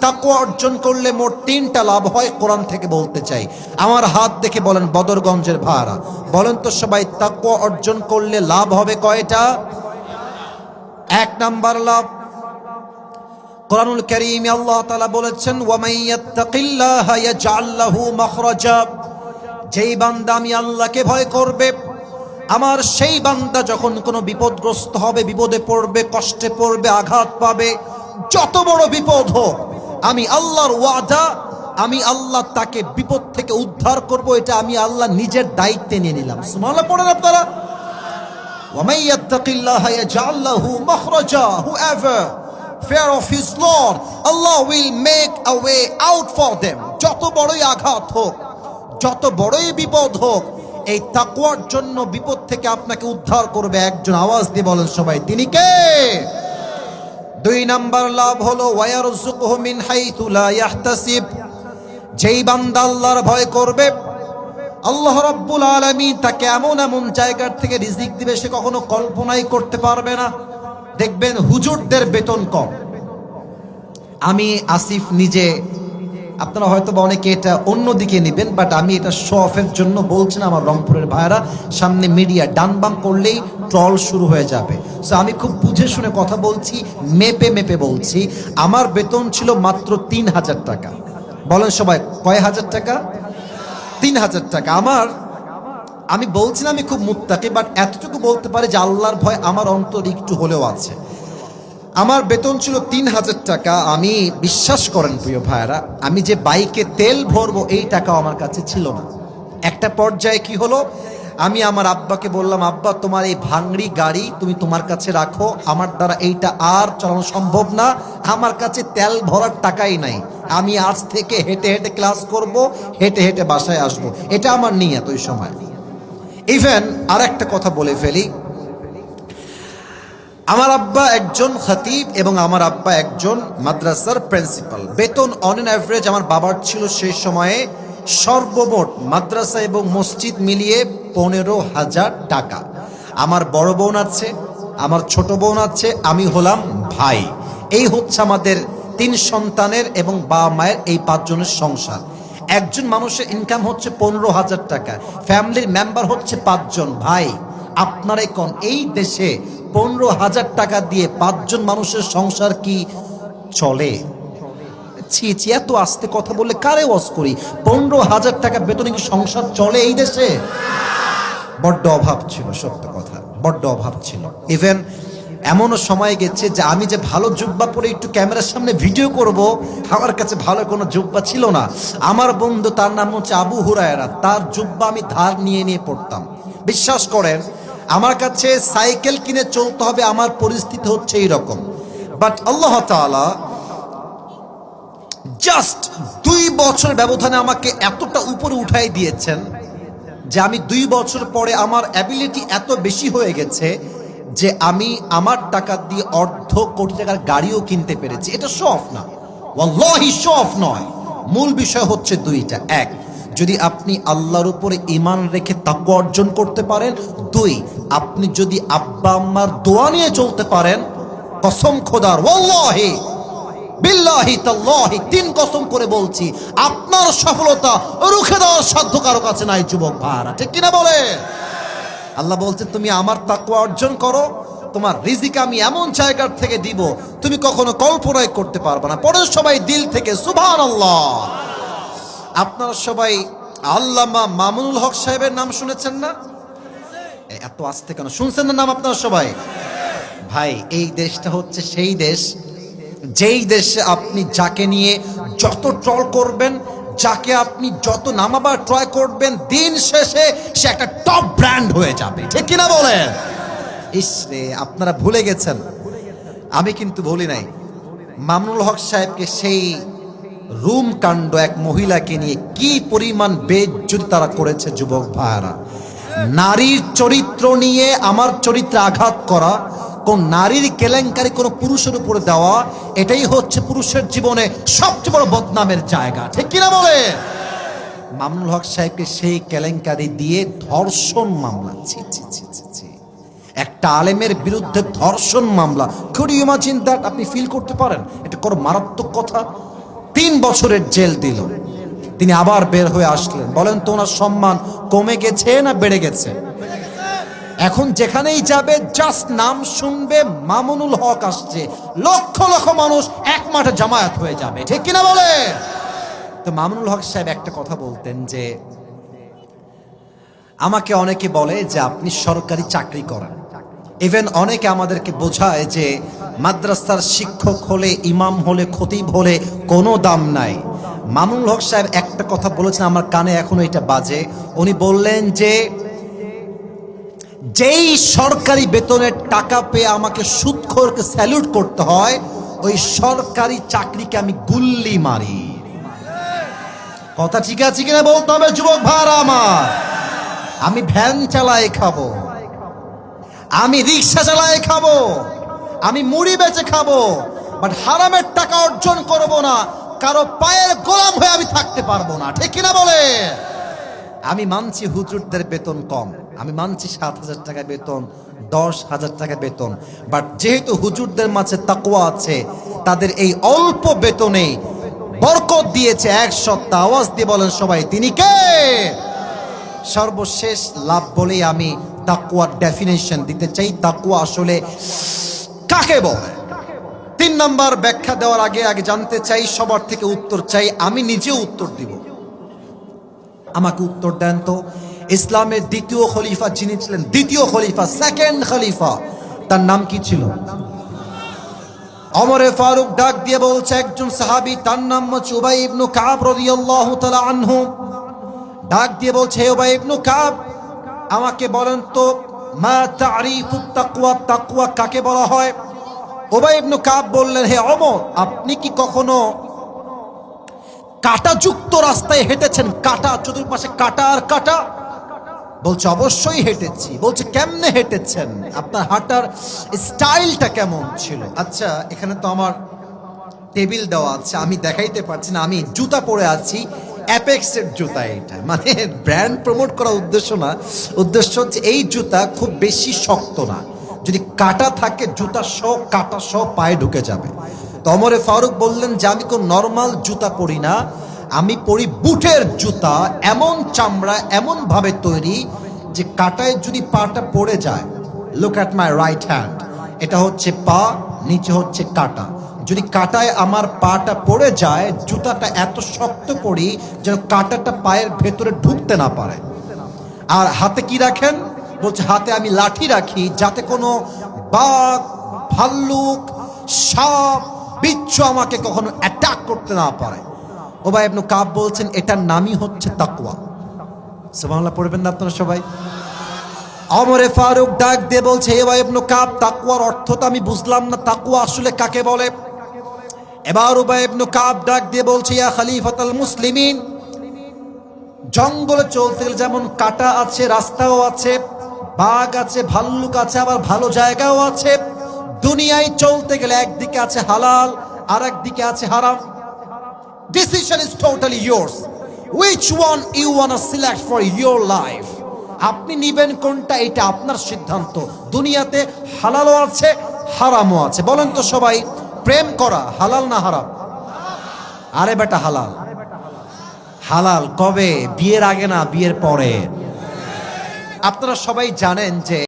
তাকওয়া অর্জন করলে মোট 3টা লাভ হয় কোরআন থেকে বলতে চাই। আমার হাত দেখে বলেন বদরগঞ্জের ভাড়া, বলেন তো সবাই তাকওয়া অর্জন করলে লাভ হবে কয়টা? 1 নাম্বার লাভ, কোরআনুল কারীমে আল্লাহ তাআলা বলেছেন ওয়া মাইয়াত্তাকিল্লাহা ইয়াজআল লাহু মাখরাজা, যেই বান্দা আমি আল্লাহকে ভয় করবে, আমার সেই বান্দা যখন কোনো বিপদগ্রস্ত হবে, বিপদে পড়বে, কষ্টে পড়বে, আঘাত পাবে, যত বড় বিপদ হোক, আমি আল্লাহর ওয়াদা, আমি আল্লাহ তাকে বিপদ থেকে উদ্ধার করব, এটা আমি আল্লাহ নিজের দায়িত্বে নিয়ে নিলাম। সুবহানাল্লাহ পড়েন আপনারা। ওয়া মাইয়াত্তাকিল্লাহা ইয়াজআল লাহু মাখরাজা, whoever fear of his Lord, Allah will make a way out for them. যত বড়ই আঘাত হোক, যত বড়ই বিপদ হোক, এই তাকওয়ার জন্য বিপদ থেকে আপনাকে উদ্ধার করবে একজন। আওয়াজ দিয়ে বলেন সবাই, তিনি কে? 2 নাম্বার লাভ হলো ওয়ায়ারযুকুহু মিন হাইথু লা ইয়াহতাসিব, যেই বান্দা আল্লাহর ভয় করবে, আল্লাহ রাব্বুল আলামিন তাকে এমন এমন জায়গার থেকে রিজিক দিবে সে কখনো কল্পনাই করতে পারবে না। দেখবেন হুজুরদের বেতন কম। আমি আসিফ নিজে, আপনারা হয়তো বা অনেকে এটা অন্যদিকে নেবেন, বাট আমি এটা শো অফের জন্য বলছি না। আমার রংপুরের ভাইরা, সামনে মিডিয়া ডান বাম করলেই ট্রল শুরু হয়ে যাবে। সো আমি খুব বুঝে শুনে কথা বলছি, মেপে মেপে বলছি। আমার বেতন ছিল মাত্র 3000 টাকা। বলেন সবাই, কয় হাজার টাকা? 3000 টাকা। আমি বলছি না আমি খুব মুত্তাকি, বাট এতটুকু বলতে পারি যে আল্লাহর ভয় আমার অন্তরে একটু হলেও আছে। আমার বেতন ছিল 3000 টাকা। আমি, বিশ্বাস করেন প্রিয় ভাইরা, আমি যে বাইকে তেল ভরবো এই টাকাও আমার কাছে ছিল না। একটা পর্যায়ে কি হলো, আমি আমার আব্বাকে বললাম, আব্বা তোমার এই ভাঙড়ি গাড়ি তুমি তোমার কাছে রাখো, আমার দ্বারা এইটা আর চালানো সম্ভব না, আমার কাছে তেল ভরার টাকাই নাই, আমি আজ থেকে হেঁটে হেঁটে ক্লাস করব, হেঁটে হেঁটে বাসায় আসবো, এটা আমার নিয়ত ওই সময়। ইভেন আর একটা কথা বলে ফেলি, আমার আব্বা একজন খতিব এবং আমার আব্বা একজন মাদ্রাসার প্রিন্সিপাল। বেতন অন এন অ্যাভারেজ আমার বাবার ছিল সেই সময়ে সর্বমোট মাদ্রাসা এবং মসজিদ মিলিয়ে 15,000 টাকা। আমার বড় বোন আছে, আমার ছোট বোন আছে, আমি হলাম ভাই। এই হচ্ছে আমাদের 3 সন্তানের এবং বাবা মায়ের এই 5 জনের সংসার। একজন মানুষের ইনকাম হচ্ছে 15,000 টাকা, ফ্যামিলির মেম্বার হচ্ছে 5 জন। ভাই আপনারাই কোন এই দেশে 15,000 টাকা দিয়ে 5 জন মানুষের সংসার কি চলে? ছি ছি, এত আস্তে কথা বললে কারে ওয়াজ করি? 15,000 টাকা বেতনে কি সংসার চলে এই দেশে? বড্ড অভাব ছিল, সত্য কথা, বড্ড অভাব ছিল। ইভেন এমনও সময় গেছে যে আমি যে ভালো জুব্বা পরে একটু ক্যামেরার সামনে ভিডিও করব, আমার কাছে ভালো কোনো জুব্বা ছিল না। আমার বন্ধু, তার নাম হচ্ছে আবু হুরায়রা, তার জুব্বা আমি ধার নিয়ে নিয়ে পড়তাম। বিশ্বাস করেন, আমার কাছে সাইকেল কিনে চলতে হবে, আমার পরিস্থিতি হচ্ছে এইরকম। বাট আল্লাহ তাআলা জাস্ট 2 বছর ব্যবধানে আমাকে এতটা উপরে উঠাই দিয়েছেন যে আমি 2 বছর পরে আমার অ্যাবিলিটি এত বেশি হয়ে গেছে যে আমি আমার টাকা দিয়ে অর্ধ কোটি টাকার গাড়িও কিনতে পেরেছি। এটা শো অফ না, ওয়াল্লাহি শো অফ নয়। মূল বিষয় হচ্ছে 2টা। 1, যদি আপনি আল্লাহর উপরে ঈমান রেখে তাকওয়া অর্জন করতে পারেন। 2, আপনি যদি আব্বা আম্মার দোয়া নিয়ে চলতে পারেন। কসম খোদার, ওয়াল্লাহি বিল্লাহি তাল্লাহি, 3 কসম করে বলছি, আপনার সফলতা রুখে দেওয়ার সাধ্য কারো কাছে নাই যুবক ভাইরা, ঠিক কিনা বলে? আল্লাহ বলছেন তুমি আমার তাকওয়া অর্জন করো, তোমার রিজিক আমি এমন জায়গার থেকে দিব তুমি কখনো কল্পনাই করতে পারবে না। পড়েন সবাই দিল থেকে সুবহানাল্লাহ। আপনারা সবাই আল্লামা মামুনুল হক সাহেবের নাম শুনেছেন না? এত আস্তে কেন? শুনছেন না নাম আপনারা সবাই? ভাই, এই দেশটা হচ্ছে সেই দেশ যেই দেশে আপনি যাকে নিয়ে যত ট্রল করবেন, যাকে আপনি যত নামাবার ট্রাই করবেন, দিন শেষে সে একটা টপ ব্র্যান্ড হয়ে যাবে, ঠিক কিনা বলেন? ইসরে, আপনারা ভুলে গেছেন, আমি কিন্তু ভুলি নাই। মামুনুল হক সাহেবকে সেই রুম কাণ্ড এক মহিলাকে নিয়ে কি পরিমাণ বেইজ্জতি তারা করেছে যুবক ভাইরা। নারীর চরিত্র নিয়ে আমার চরিত্রে আঘাত করা, কোন নারীর কেলেঙ্কারি কোন পুরুষের উপরে দেওয়া, এটাই হচ্ছে পুরুষের জীবনে সবচেয়ে বড় বদনামের জায়গা, ঠিক কিনা বলে? মামুনুল হক সাহেবকে সেই কেলেঙ্কারি দিয়ে ধর্ষণ মামলা, ছি ছি ছি ছি, একটা আলেমের বিরুদ্ধে ধর্ষণ মামলা। Could you imagine that? আপনি ফিল করতে পারেন এটা কত মারাত্মক কথা? 3 বছরের জেল দিল। তিনি আবার বের হয়ে আসলেন। বলেন তো ওনার সম্মান কমে গেছে না বেড়ে গেছে? এখন যেখানেই যাবে জাস্ট নাম শুনবে মামুনুল হক আসছে, লক্ষ লক্ষ মানুষ এক মাঠে জামায়াত হয়ে যাবে, ঠিক কিনা বলে? তো মামুনুল হক সাহেব একটা কথা বলতেন যে, আমাকে অনেকে বলে যে আপনি সরকারি চাকরি করেন, ইভেন অনেকে আমাদেরকে বোঝায় যে মাদ্রাসার শিক্ষক হলে, ইমাম হলে, খতিব হলে কোনো দাম নাই। মামুনুল হক সাহেব একটা কথা বলেছেন, আমার কানে এখনো এটা বাজে। উনি বললেন যে যেই সরকারি বেতনের টাকা পেয়ে আমাকে সুদখোরকে স্যালুট করতে হয়, ওই সরকারি চাকরিকে আমি গুল্লি মারি। কথা ঠিক আছে কিনা বলতে হবে যুবক ভাইরা আমার। আমি ভ্যান চালাই খাবো, আমি রিক্সা চালাই খাবো, আমি মুড়ি বেচে খাবো, বাট হারামের টাকা অর্জন করব না, কারো পায়ের গোলাম হয়ে আমি থাকতে পারবো না, ঠিক কিনা বলে? আমি মানছি হুজুরদের বেতন কম, আমি মানছি 7,000 টাকা বেতন, 10,000 টাকা বেতন, বাট যেহেতু হুজুরদের মাঝে তাকওয়া আছে, তাদের এই অল্প বেতনে বরকত দিয়েছে এক সত্তা। আওয়াজ দিয়ে বলেন সবাই, তিনি কে? সর্বশেষ লাভ বলেই আমি তাকওয়ার ডেফিনেশন দিতে চাই। তাকওয়া আসলে কাকে বলে? 3 নাম্বার ব্যাখ্যা দেওয়ার আগে জানতে চাই, সবার থেকে উত্তর চাই, আমি নিজেও উত্তর দিব। আমাকে উত্তর দেন তো, ইসলামের দ্বিতীয় খলিফা যিনি ছিলেন, দ্বিতীয় খলিফা, সেকেন্ড খলিফা, তার নাম কি ছিল? ওমরে ফারুক ডাক দিয়ে বলছে একজন সাহাবী, তার নাম হচ্ছে উবাই ইবনে কাব রাদিয়াল্লাহু তাআলা আনহু। ডাক দিয়ে বলছে, হে উবাই ইবনে কাব, আমাকে বলেন তো, মা তারিফুত তাকওয়া, তাকওয়া কাকে বলা হয়? উবাই ইবনে কাব বললেন, হে ওমর, আপনি কি কখনো কাঁটাযুক্ত রাস্তায় হেঁটেছেন? কাঁটা, চতুর্পাশে কাঁটা আর কাঁটা। বলছে অবশ্যই হেঁটেছি। বলছে কেমনে হেঁটেছেন? আপনার হাঁটার স্টাইলটা কেমন ছিল? আচ্ছা, এখানে তো আমার টেবিল দেওয়া আছে, আমি দেখাইতে পারছি না, আমি জুতা পরে আছি, অ্যাপেক্সের জুতা। এটা মানে ব্র্যান্ড প্রমোট করার উদ্দেশ্য না, উদ্দেশ্য হচ্ছে এই জুতা খুব বেশি শক্ত না, যদি কাঁটা থাকে জুতা সহ কাঁটা সহ পায়ে ঢুকে যাবে। তো ওমরে ফারুক বললেন যে আমি কোন নর্মাল জুতা পরি না, আমি পরি বুটের জুতা, এমন চামড়া, এমন ভাবে তৈরি যে কাঁটায় যদি পাটা পড়ে যায়, look at my right hand, এটা হচ্ছে পা, নিচে হচ্ছে কাঁটা, যদি কাঁটায় আমার পাটা পড়ে যায়, জুতাটা এত শক্ত পরি যেন কাঁটাটা পায়ের ভেতরে ঢুকতে না পারে। আর হাতে কি রাখেন? বলছে হাতে আমি লাঠি রাখি, যাতে কোনো বাঘ, ভাল্লুক, সাপ, বিচ্ছু আমাকে কখনো অ্যাটাক করতে না পারে। উবাই ইবনে কাব বলছেন এটার নামই হচ্ছে তাকওয়া। সুবহানাল্লাহ পড়বেন না আপনারা সবাই? ওমরে ফারুক ডাক দিয়ে বলছে, হে উবাই ইবনে কাব, তাকওয়ার অর্থ তো আমি বুঝলাম না, তাকওয়া আসলে কাকে বলে? এবার উবাই ইবনে কাব ডাক দিয়ে বলছে, ইয়া খলিফাতুল মুসলিমিন, জঙ্গলে চলতে গেলে যেমন কাঁটা আছে, রাস্তাও আছে, বাঘ আছে, ভাল্লুক আছে, আবার ভালো জায়গাও আছে। দুনিয়ায় চলতে গেলে একদিকে আছে হালাল, আর একদিকে আছে হারাম। Decision is totally yours. Which one you wanna select for your life? আপনি নিবেন কোনটা, এটা আপনার সিদ্ধান্ত। দুনিয়াতে হালালও আছে, হারামও আছে। বলেন তো সবাই, প্রেম করা হালাল না হারাম? আরে বেটা হালাল। হালাল কবে? বিয়ের আগে না, বিয়ের পরে। আপনারা সবাই জানেন যে